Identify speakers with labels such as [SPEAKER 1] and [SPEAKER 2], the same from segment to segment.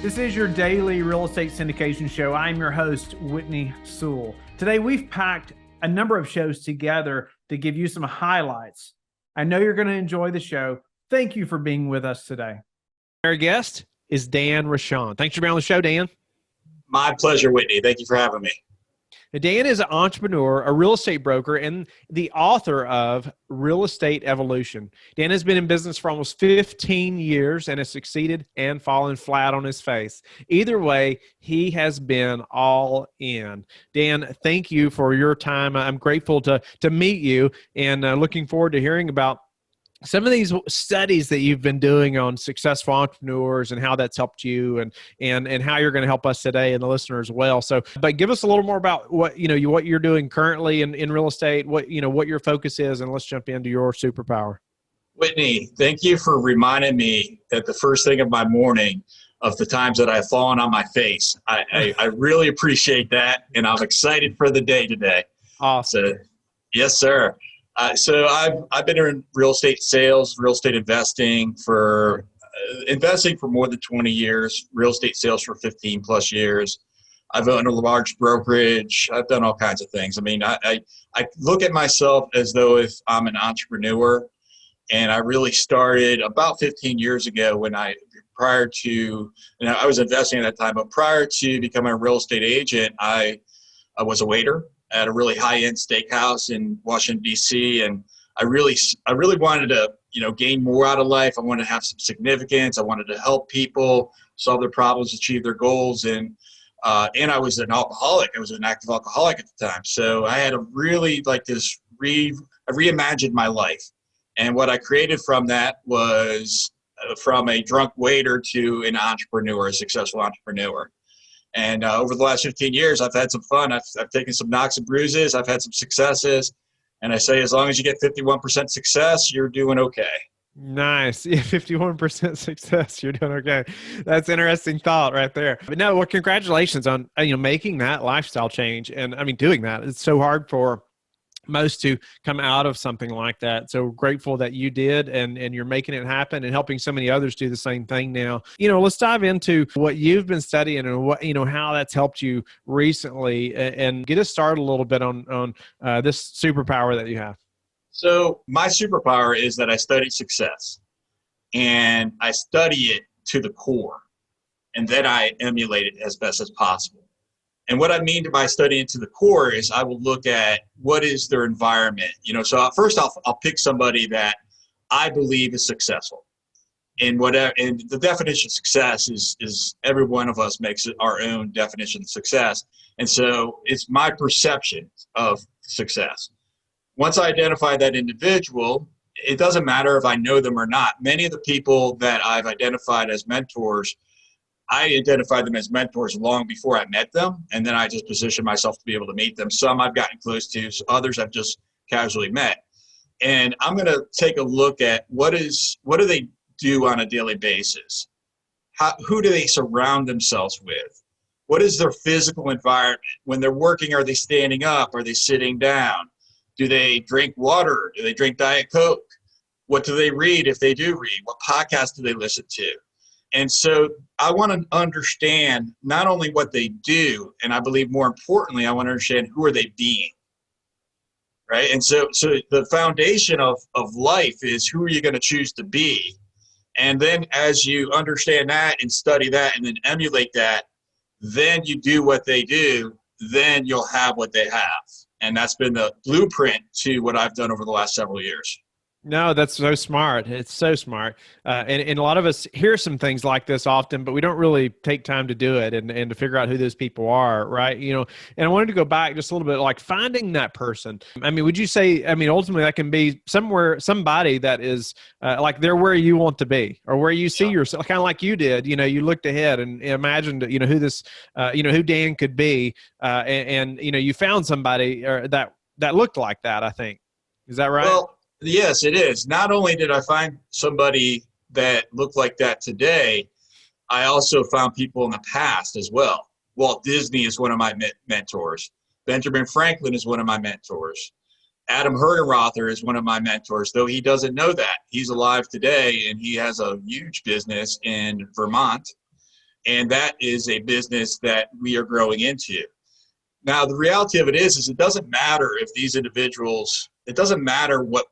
[SPEAKER 1] This is your daily real estate syndication show. I'm your host, Whitney Sewell. Today, we've packed a number of shows together to give you some highlights. I know you're going to enjoy the show. Thank you for being with us today.
[SPEAKER 2] Our guest is Dan Rochon. Thanks for being on the show, Dan.
[SPEAKER 3] My pleasure, Whitney. Thank you for having me.
[SPEAKER 2] Dan is an entrepreneur, a real estate broker, and the author of Real Estate Evolution. Dan has been in business for almost 15 years and has succeeded and fallen flat on his face. Either way, he has been all in. Dan, thank you for your time. I'm grateful to meet you and looking forward to hearing about some of these studies that you've been doing on successful entrepreneurs and how that's helped you and how you're going to help us today and the listener as well. So, but give us a little more about what you're doing currently in real estate, what your focus is, and let's jump into your superpower.
[SPEAKER 3] Whitney, thank you for reminding me at the first thing of my morning of the times that I've fallen on my face. I really appreciate that, and I'm excited for the day today.
[SPEAKER 2] Awesome.
[SPEAKER 3] So, yes, sir. So I've been in real estate sales, real estate investing for more than 20 years, real estate sales for 15 plus years. I've owned a large brokerage. I've done all kinds of things. I mean, I look at myself as though if I'm an entrepreneur, and I really started about 15 years ago when I was investing at that time, but prior to becoming a real estate agent, I was a waiter at a really high-end steakhouse in Washington, D.C. And I really wanted to, gain more out of life. I wanted to have some significance. I wanted to help people solve their problems, achieve their goals. And I was an alcoholic. I was an active alcoholic at the time. So I had to really I reimagined my life. And what I created from that was from a drunk waiter to an entrepreneur, a successful entrepreneur. And over the last 15 years, I've had some fun. I've taken some knocks and bruises. I've had some successes. And I say, as long as you get 51% success, you're doing okay.
[SPEAKER 2] Nice. Yeah, 51% success. You're doing okay. That's an interesting thought right there. But no, well, congratulations on making that lifestyle change. And I mean, doing that. It's so hard for most to come out of something like that. So grateful that you did and you're making it happen and helping so many others do the same thing now. Let's dive into what you've been studying and what, how that's helped you recently and get us started a little bit on this superpower that you have.
[SPEAKER 3] So my superpower is that I study success and I study it to the core, and then I emulate it as best as possible. And what I mean by studying to the core is I will look at what is their environment. So first I'll pick somebody that I believe is successful. And the definition of success is every one of us makes it our own definition of success. And so it's my perception of success. Once I identify that individual, it doesn't matter if I know them or not. Many of the people that I've identified as mentors, I identified them as mentors long before I met them, and then I just positioned myself to be able to meet them. Some I've gotten close to, others I've just casually met. And I'm going to take a look at what do they do on a daily basis? Who do they surround themselves with? What is their physical environment? When they're working, are they standing up? Are they sitting down? Do they drink water? Do they drink Diet Coke? What do they read if they do read? What podcasts do they listen to? And so I want to understand not only what they do, and I believe more importantly, I want to understand who are they being, right? And so the foundation of life is who are you going to choose to be? And then as you understand that and study that and then emulate that, then you do what they do, then you'll have what they have. And that's been the blueprint to what I've done over the last several years.
[SPEAKER 2] No, that's so smart. It's so smart. And a lot of us hear some things like this often, but we don't really take time to do it and to figure out who those people are, right? And I wanted to go back just a little bit, like finding that person. I mean, would you say, ultimately that can be somebody that is like they're where you want to be or where you see yourself, kind of like you did, you looked ahead and imagined, who this, who Dan could be. And you found somebody that looked like that, I think. Is that right?
[SPEAKER 3] Well, yes, it is. Not only did I find somebody that looked like that today, I also found people in the past as well. Walt Disney is one of my mentors. Benjamin Franklin is one of my mentors. Adam Hergenrother is one of my mentors, though he doesn't know that. He's alive today, and he has a huge business in Vermont. And that is a business that we are growing into. Now, the reality of it is it doesn't matter if these individuals, it doesn't matter what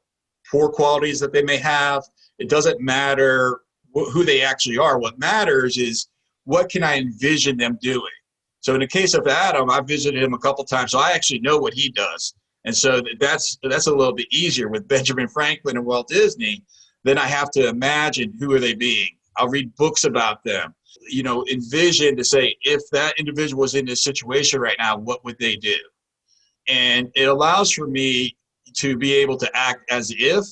[SPEAKER 3] poor qualities that they may have. It doesn't matter who they actually are. What matters is what can I envision them doing? So in the case of Adam, I visited him a couple times, so I actually know what he does. And so that's a little bit easier with Benjamin Franklin and Walt Disney. Then I have to imagine who are they being. I'll read books about them. Envision to say, if that individual was in this situation right now, what would they do? And it allows for me to be able to act as if,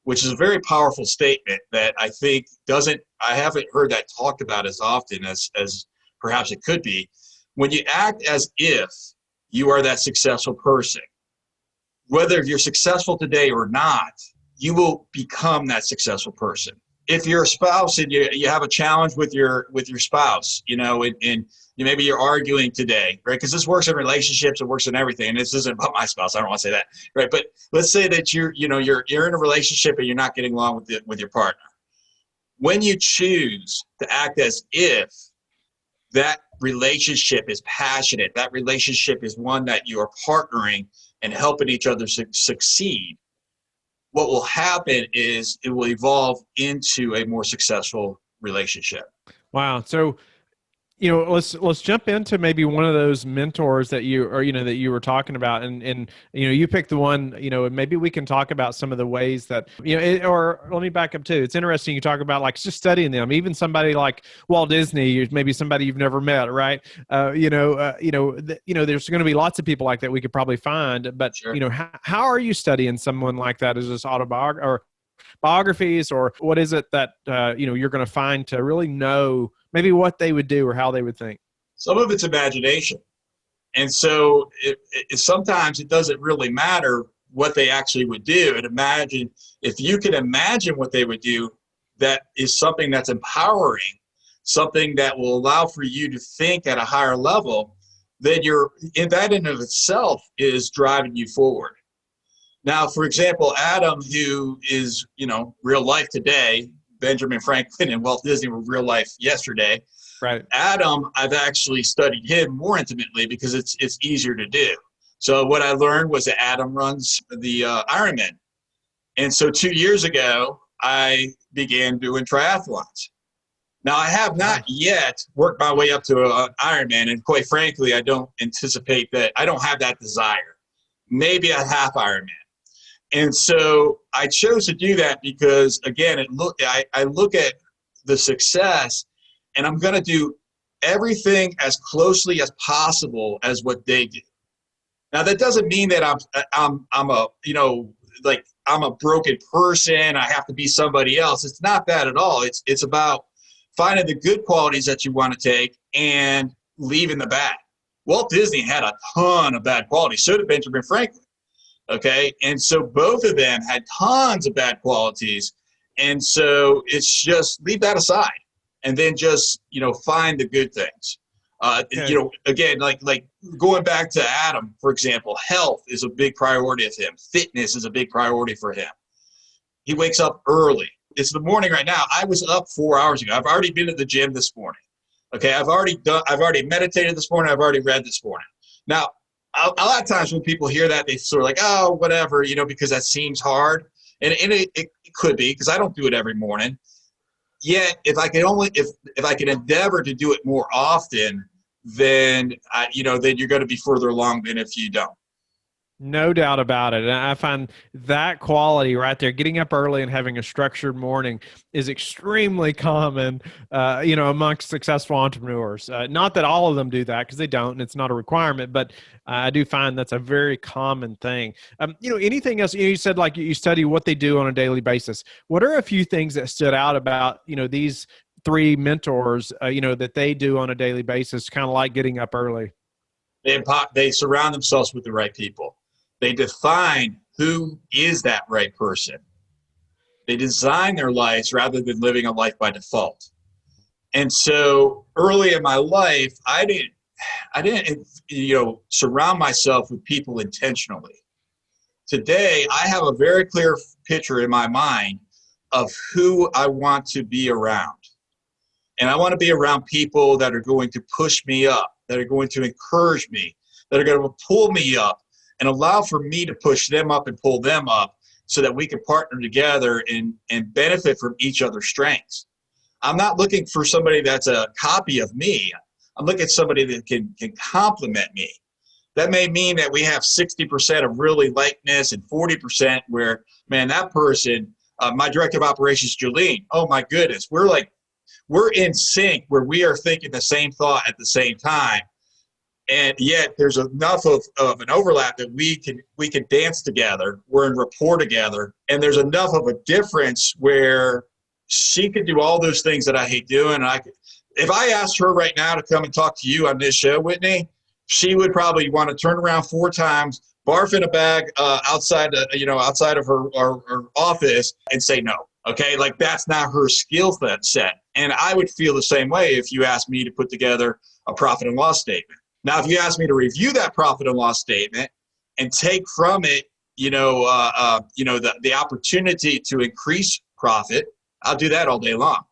[SPEAKER 3] which is a very powerful statement that I think I haven't heard that talked about as often as perhaps it could be. When you act as if you are that successful person, whether you're successful today or not, you will become that successful person. If you're a spouse and you have a challenge with your spouse, and maybe you're arguing today, right? Because this works in relationships, it works in everything. And this isn't about my spouse. I don't want to say that, right? But let's say that you're in a relationship and you're not getting along with your partner. When you choose to act as if that relationship is passionate, that relationship is one that you are partnering and helping each other succeed, what will happen is it will evolve into a more successful relationship.
[SPEAKER 2] Wow. So, let's jump into maybe one of those mentors that you were talking about, and you picked the one, and maybe we can talk about some of the ways that, or let me back up too. It's interesting you talk about like just studying them, even somebody like Walt Disney, maybe somebody you've never met, right? There's going to be lots of people like that we could probably find, but
[SPEAKER 3] Sure.
[SPEAKER 2] How are you studying someone like that? Is this autobiography or biographies, or what is it that you're going to find to really know maybe what they would do or how they would think?
[SPEAKER 3] Some of it's imagination. And so sometimes it doesn't really matter what they actually would do. And imagine, if you can imagine what they would do, that is something that's empowering, something that will allow for you to think at a higher level, then that in of itself is driving you forward. Now, for example, Adam, who is, real life today, Benjamin Franklin and Walt Disney were real life yesterday.
[SPEAKER 2] Right.
[SPEAKER 3] Adam, I've actually studied him more intimately because it's easier to do. So what I learned was that Adam runs the Ironman. And so 2 years ago, I began doing triathlons. Now, I have not yet worked my way up to an Ironman. And quite frankly, I don't anticipate that. I don't have that desire. Maybe a half Ironman. And so I chose to do that because, again, I look at the success, and I'm going to do everything as closely as possible as what they do. Now, that doesn't mean that I'm a broken person. I have to be somebody else. It's not that at all. It's about finding the good qualities that you want to take and leaving the bad. Walt Disney had a ton of bad qualities. So did Benjamin Franklin. Okay. And so both of them had tons of bad qualities. And so it's just leave that aside and then just, find the good things. Again, like going back to Adam, for example, health is a big priority of him. Fitness is a big priority for him. He wakes up early. It's the morning right now. I was up 4 hours ago. I've already been at the gym this morning. Okay. I've already meditated this morning. I've already read this morning. Now, a lot of times when people hear that, they sort of like, oh, whatever, because that seems hard. And it could be, because I don't do it every morning. Yet, if I could endeavor to do it more often, then then you're going to be further along than if you don't.
[SPEAKER 2] No doubt about it. And I find that quality right there, getting up early and having a structured morning, is extremely common, amongst successful entrepreneurs. Not that all of them do that, because they don't, and it's not a requirement, but I do find that's a very common thing. Anything else? You said like you study what they do on a daily basis. What are a few things that stood out about, these three mentors, that they do on a daily basis, kind of like getting up early?
[SPEAKER 3] They surround themselves with the right people. They define who is that right person. They design their lives rather than living a life by default. And so early in my life, I didn't surround myself with people intentionally. Today, I have a very clear picture in my mind of who I want to be around. And I want to be around people that are going to push me up, that are going to encourage me, that are going to pull me up and allow for me to push them up and pull them up so that we can partner together and benefit from each other's strengths. I'm not looking for somebody that's a copy of me. I'm looking at somebody that can complement me. That may mean that we have 60% of really likeness and 40% where, man, that person, my director of operations, Jolene, oh my goodness, we're in sync where we are thinking the same thought at the same time. And yet there's enough of an overlap that we can dance together. We're in rapport together. And there's enough of a difference where she could do all those things that I hate doing. If I asked her right now to come and talk to you on this show, Whitney, she would probably want to turn around 4 times, barf in a bag outside of her office and say no. Okay, like that's not her skill set. And I would feel the same way if you asked me to put together a profit and loss statement. Now, if you ask me to review that profit and loss statement and take from it, the opportunity to increase profit, I'll do that all day long,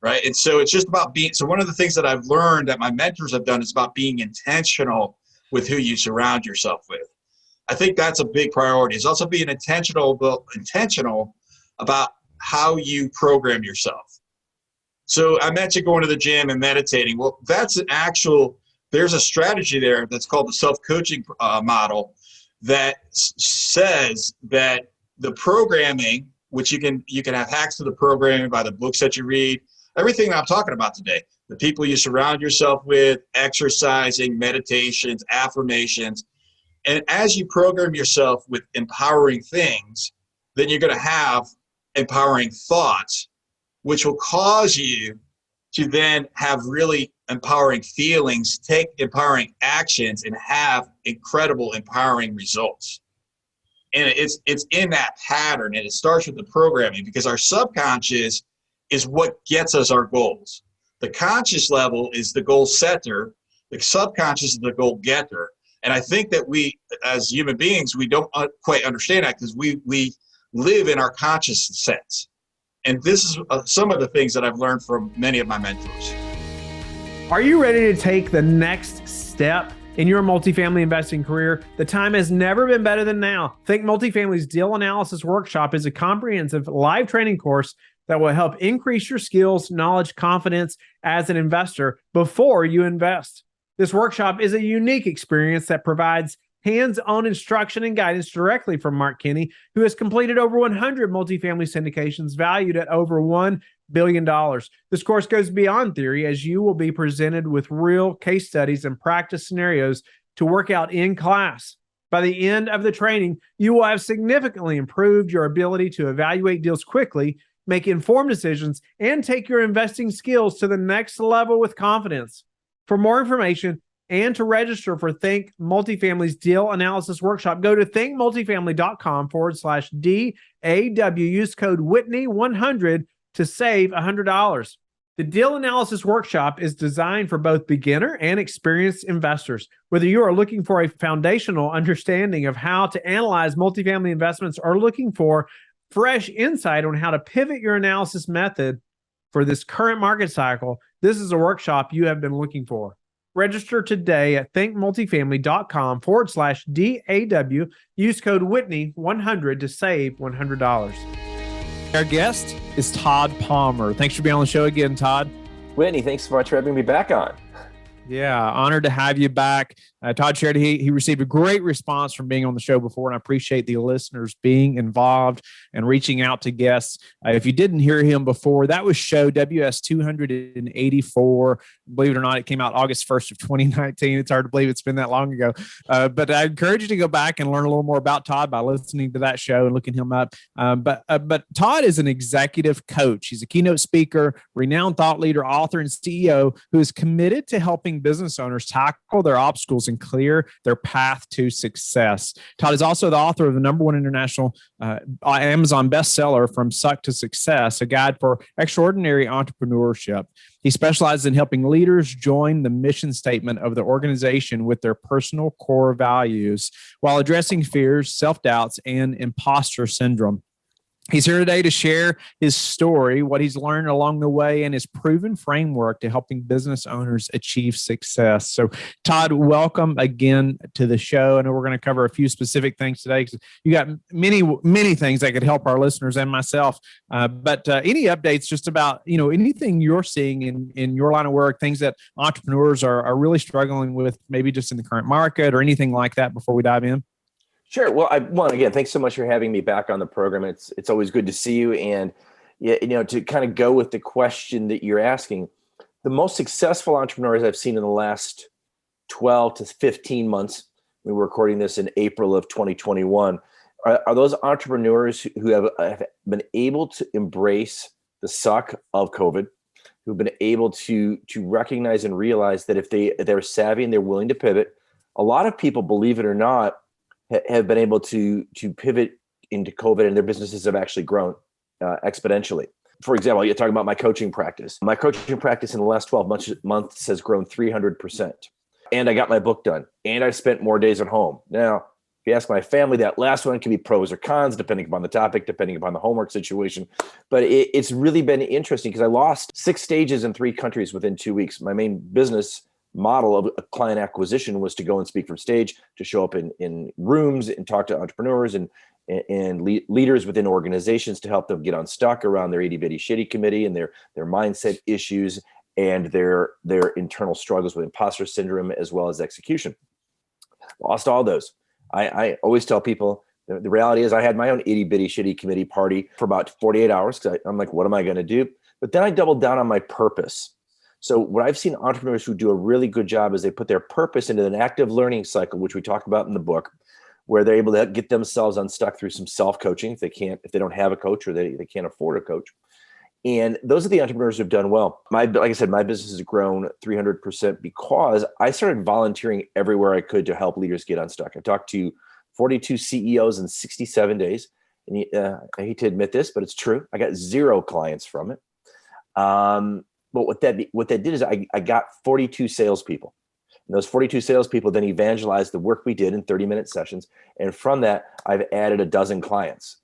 [SPEAKER 3] right? And so it's just about so one of the things that I've learned that my mentors have done is about being intentional with who you surround yourself with. I think that's a big priority. It's also being intentional about how you program yourself. So I mentioned going to the gym and meditating. Well, there's a strategy there that's called the self-coaching model that says that the programming, which you can have hacks to the programming by the books that you read, everything I'm talking about today, the people you surround yourself with, exercising, meditations, affirmations. And as you program yourself with empowering things, then you're going to have empowering thoughts, which will cause you to then have really empowering feelings, take empowering actions, and have incredible empowering results. And it's in that pattern, and it starts with the programming, because our subconscious is what gets us our goals. The conscious level is the goal setter. The subconscious is the goal getter. And I think that we, as human beings, we don't quite understand that because we live in our conscious sense. And this is some of the things that I've learned from many of my mentors.
[SPEAKER 1] Are you ready to take the next step in your multifamily investing career? The time has never been better than now. Think Multifamily's Deal Analysis Workshop is a comprehensive live training course that will help increase your skills, knowledge, confidence as an investor before you invest. This workshop is a unique experience that provides hands-on instruction and guidance directly from Mark Kenney, who has completed over 100 multifamily syndications valued at over $1 billion. This course goes beyond theory, as you will be presented with real case studies and practice scenarios to work out in class. By the end of the training, you will have significantly improved your ability to evaluate deals quickly, make informed decisions, and take your investing skills to the next level with confidence. For more information and to register for Think Multifamily's Deal Analysis Workshop, go to thinkmultifamily.com/DAW. Use code Whitney100 to save $100. The Deal Analysis Workshop is designed for both beginner and experienced investors. Whether you are looking for a foundational understanding of how to analyze multifamily investments or looking for fresh insight on how to pivot your analysis method for this current market cycle, this is a workshop you have been looking for. Register today at thinkmultifamily.com/DAW. Use code Whitney100 to save $100.
[SPEAKER 2] Our guest is Todd Palmer. Thanks for being on the show again, Todd.
[SPEAKER 4] Whitney, thanks so much for having me back on.
[SPEAKER 2] Yeah, honored to have you back. Todd shared he received a great response from being on the show before, and I appreciate the listeners being involved and reaching out to guests. If you didn't hear him before, that was show WS 284. Believe it or not, it came out August 1st of 2019. It's hard to believe it's been that long ago. But I encourage you to go back and learn a little more about Todd by listening to that show and looking him up. But Todd is an executive coach. He's a keynote speaker, renowned thought leader, author, and CEO who is committed to helping business owners tackle their obstacles and clear their path to success. Todd is also the author of the #1 international Amazon bestseller, From Suck to Success, a guide for extraordinary entrepreneurship. He specializes in helping leaders join the mission statement of the organization with their personal core values while addressing fears, self-doubts, and imposter syndrome. He's here today to share his story, what he's learned along the way, and his proven framework to helping business owners achieve success. So, Todd, welcome again to the show. I know we're going to cover a few specific things today because you got many things that could help our listeners and myself. But any updates just about anything you're seeing in your line of work, things that entrepreneurs are really struggling with, maybe just in the current market or anything like that before we dive in?
[SPEAKER 4] Sure. Well, again, thanks so much for having me back on the program. It's always good to see you. And to kind of go with the question that you're asking, the most successful entrepreneurs I've seen in the last 12 to 15 months, we were recording this in April of 2021, are those entrepreneurs who have been able to embrace the suck of COVID, who've been able to recognize and realize that if they're savvy and they're willing to pivot. A lot of people, believe it or not, have been able to pivot into COVID, and their businesses have actually grown exponentially. For example, you're talking about my coaching practice. My coaching practice in the last 12 months has grown 300%. And I got my book done, and I spent more days at home. Now, if you ask my family, that last one can be pros or cons, depending upon the topic, depending upon the homework situation. But it's really been interesting because I lost 6 stages in 3 countries within 2 weeks. My main business model of a client acquisition was to go and speak from stage, to show up in rooms and talk to entrepreneurs and leaders within organizations to help them get unstuck around their itty bitty shitty committee and their mindset issues and their internal struggles with imposter syndrome as well as execution. Lost all those. I always tell people the reality is I had my own itty bitty shitty committee party for about 48 hours because I'm like, what am I going to do? But then I doubled down on my purpose. So what I've seen entrepreneurs who do a really good job is they put their purpose into an active learning cycle, which we talk about in the book, where they're able to get themselves unstuck through some self-coaching if they don't have a coach or they can't afford a coach. And those are the entrepreneurs who've done well. Like I said, my business has grown 300% because I started volunteering everywhere I could to help leaders get unstuck. I talked to 42 CEOs in 67 days. And I hate to admit this, but it's true. I got 0 clients from it. But what that did is I got 42 salespeople. And those 42 salespeople then evangelized the work we did in 30-minute sessions. And from that, I've added a dozen clients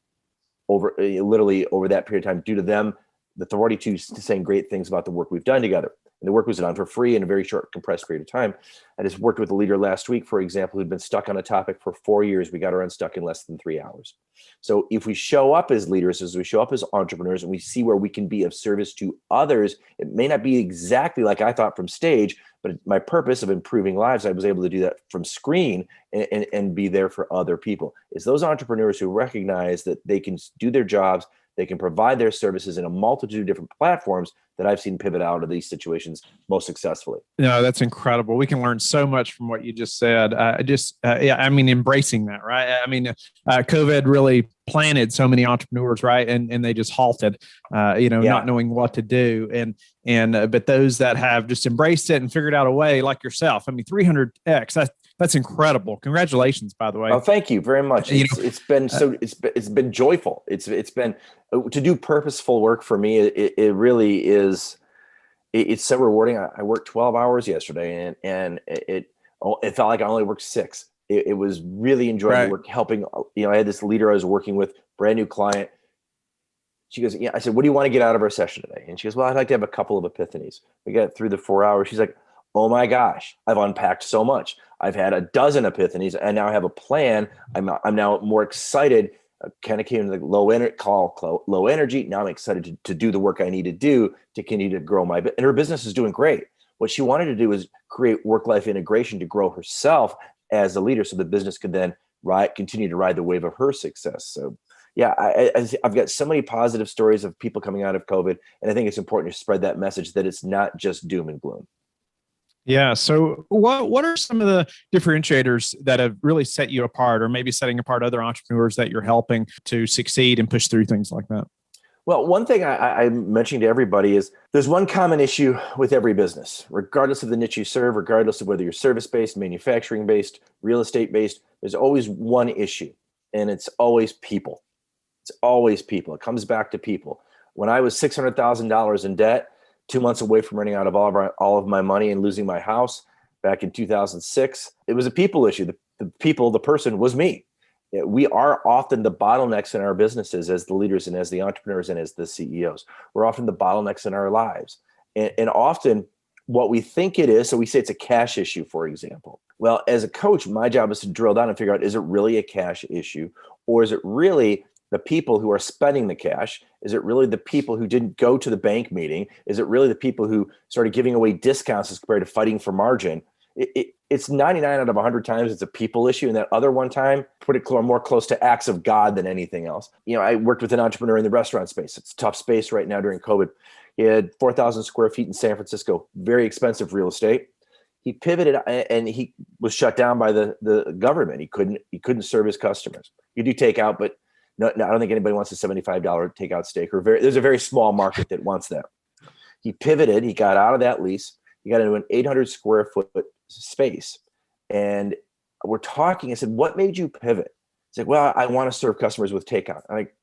[SPEAKER 4] literally over that period of time due to them, the 42 saying great things about the work we've done together. And the work was done for free in a very short, compressed period of time. I just worked with a leader last week, for example, who'd been stuck on a topic for 4 years. We got her unstuck in less than 3 hours. So if we show up as leaders, as we show up as entrepreneurs, and we see where we can be of service to others, it may not be exactly like I thought from stage, but my purpose of improving lives, I was able to do that from screen and be there for other people. It's those entrepreneurs who recognize that they can do their jobs, they can provide their services in a multitude of different platforms that I've seen pivot out of these situations most successfully.
[SPEAKER 2] No, that's incredible. We can learn so much from what you just said. Embracing that, right? I mean, COVID really planted so many entrepreneurs, right? And they just halted, not knowing what to do. But those that have just embraced it and figured out a way, like yourself, 300x, that's incredible. Congratulations, by the way.
[SPEAKER 4] Oh, thank you very much. It's been joyful. It's been to do purposeful work for me. It really is. It's so rewarding. I worked 12 hours yesterday, and it felt like I only worked 6. It was really enjoyable work helping. I had this leader I was working with, brand new client. She goes, yeah. I said, what do you want to get out of our session today? And she goes, well, I'd like to have a couple of epiphanies. We got through the 4 hours. She's like, oh my gosh, I've unpacked so much. I've had a dozen epiphanies, and now I have a plan. I'm now more excited. Kind of came into the low energy. Now I'm excited to do the work I need to do to continue to grow and her business is doing great. What she wanted to do is create work-life integration to grow herself as a leader, so the business could then continue to ride the wave of her success. So yeah, I've got so many positive stories of people coming out of COVID, and I think it's important to spread that message that it's not just doom and gloom.
[SPEAKER 2] Yeah. So what are some of the differentiators that have really set you apart, or maybe setting apart other entrepreneurs that you're helping to succeed and push through things like that?
[SPEAKER 4] Well, one thing I'm mentioning to everybody is there's one common issue with every business, regardless of the niche you serve, regardless of whether you're service-based, manufacturing-based, real estate-based, there's always one issue, and it's always people. It's always people. It comes back to people. When I was $600,000 in debt, 2 months away from running out of all of my money and losing my house back in 2006, it was a people issue. The person was me. We are often the bottlenecks in our businesses as the leaders and as the entrepreneurs and as the CEOs. We're often the bottlenecks in our lives. And often what we think it is, so we say it's a cash issue, for example. Well, as a coach, my job is to drill down and figure out, is it really a cash issue? Or is it really the people who are spending the cash? Is it really the people who didn't go to the bank meeting? Is it really the people who started giving away discounts as compared to fighting for margin? It's 99 out of 100 times it's a people issue. And that other one time, put it more close to acts of God than anything else. I worked with an entrepreneur in the restaurant space. It's a tough space right now during COVID. He had 4,000 square feet in San Francisco, very expensive real estate. He pivoted and he was shut down by the government. He couldn't serve his customers. You do takeout, but no, I don't think anybody wants a $75 takeout steak. There's a very small market that wants that. He pivoted. He got out of that lease. He got into an 800 square foot space. And we're talking. I said, what made you pivot? He's like, well, I want to serve customers with takeout. I'm like,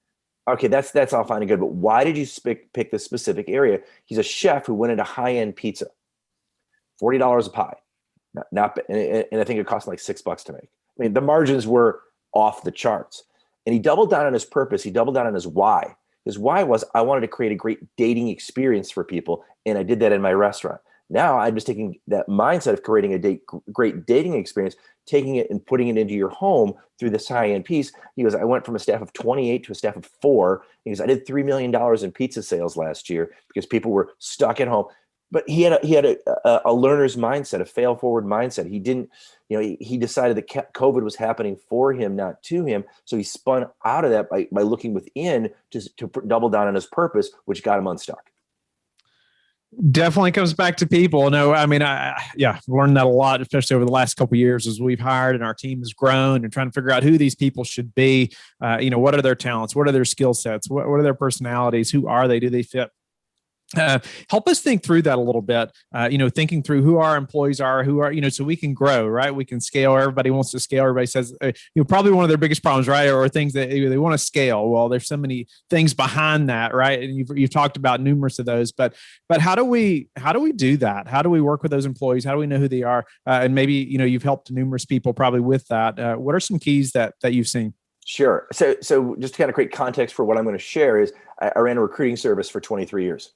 [SPEAKER 4] okay, that's all fine and good. But why did you pick this specific area? He's a chef who went into high-end pizza, $40 a pie. And I think it cost like $6 to make. I mean, the margins were off the charts. And he doubled down on his purpose. He doubled down on his why. His why was, I wanted to create a great dating experience for people. And I did that in my restaurant. Now I'm just taking that mindset of creating a great dating experience, taking it and putting it into your home through this high-end piece. He goes, I went from a staff of 28 to a staff of 4. He goes, I did $3 million in pizza sales last year because people were stuck at home. But he had a learner's mindset, a fail forward mindset. He didn't, he decided that COVID was happening for him, not to him. So he spun out of that by looking within to double down on his purpose, which got him unstuck.
[SPEAKER 2] Definitely comes back to people. No, I mean, learned that a lot, especially over the last couple of years as we've hired and our team has grown and trying to figure out who these people should be. What are their talents? What are their skill sets? What are their personalities? Who are they? Do they fit? Help us think through that a little bit, thinking through who our employees are, so we can grow, right? We can scale. Everybody wants to scale. Everybody says, probably one of their biggest problems, right? Or things that they want to scale. Well, there's so many things behind that, right? And you've talked about numerous of those, but how do we do that? How do we work with those employees? How do we know who they are? And maybe, you've helped numerous people probably with that. What are some keys that you've seen?
[SPEAKER 4] Sure. So just to kind of create context for what I'm going to share is I ran a recruiting service for 23 years.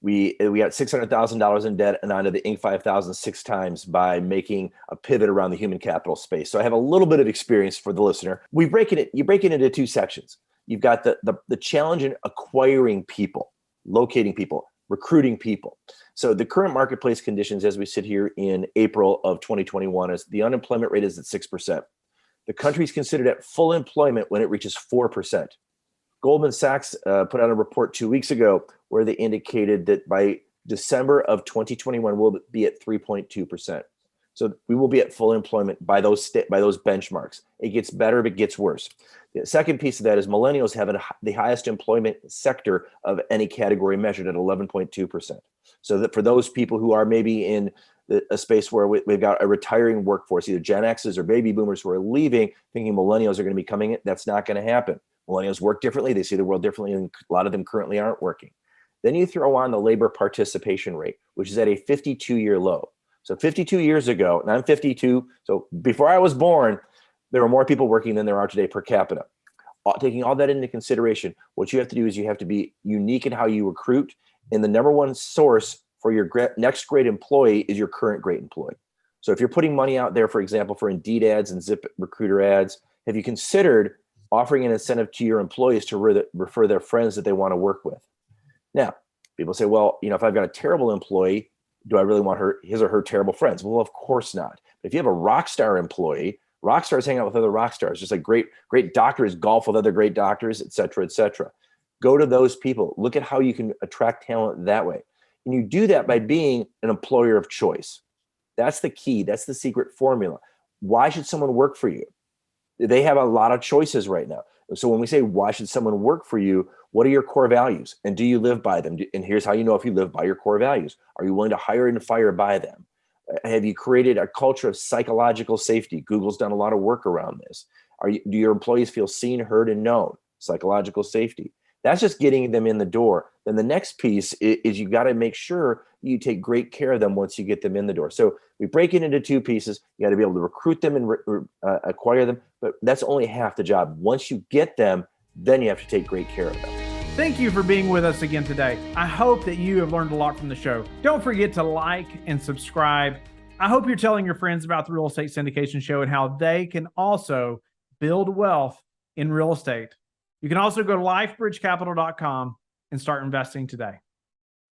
[SPEAKER 4] We got $600,000 in debt and onto the Inc. 5000 6 times by making a pivot around the human capital space. So I have a little bit of experience for the listener. You break it into 2 sections. You've got the challenge in acquiring people, locating people, recruiting people. So the current marketplace conditions as we sit here in April of 2021 is the unemployment rate is at 6%. The country is considered at full employment when it reaches 4%. Goldman Sachs put out a report 2 weeks ago where they indicated that by December of 2021, we'll be at 3.2%. So we will be at full employment by those benchmarks. It gets better, but it gets worse. The second piece of that is millennials have the highest employment sector of any category measured at 11.2%. So that for those people who are maybe in a space where we've got a retiring workforce, either Gen X's or baby boomers who are leaving, thinking millennials are going to be coming in, that's not going to happen. Millennials work differently. They see the world differently, and a lot of them currently aren't working. Then you throw on the labor participation rate, which is at a 52-year low. So 52 years ago, and I'm 52, so before I was born, there were more people working than there are today per capita. Taking all that into consideration, what you have to do is you have to be unique in how you recruit, and the number one source for your next great employee is your current great employee. So if you're putting money out there, for example, for Indeed ads and Zip Recruiter ads, have you considered offering an incentive to your employees to refer their friends that they want to work with? Now, people say, well, if I've got a terrible employee, do I really want his or her terrible friends? Well, of course not. But if you have a rock star employee, rock stars hang out with other rock stars, just like great doctors golf with other great doctors, et cetera, et cetera. Go to those people. Look at how you can attract talent that way. And you do that by being an employer of choice. That's the key. That's the secret formula. Why should someone work for you? They have a lot of choices right now. So when we say, why should someone work for you? What are your core values? And do you live by them? And here's how you know if you live by your core values. Are you willing to hire and fire by them? Have you created a culture of psychological safety? Google's done a lot of work around this. Do your employees feel seen, heard, and known? Psychological safety. That's just getting them in the door. Then the next piece is you got to make sure you take great care of them once you get them in the door. So we break it into two pieces. You got to be able to recruit them and acquire them, but that's only half the job. Once you get them, then you have to take great care of them.
[SPEAKER 1] Thank you for being with us again today. I hope that you have learned a lot from the show. Don't forget to like and subscribe. I hope you're telling your friends about the Real Estate Syndication Show and how they can also build wealth in real estate. You can also go to lifebridgecapital.com and start investing today.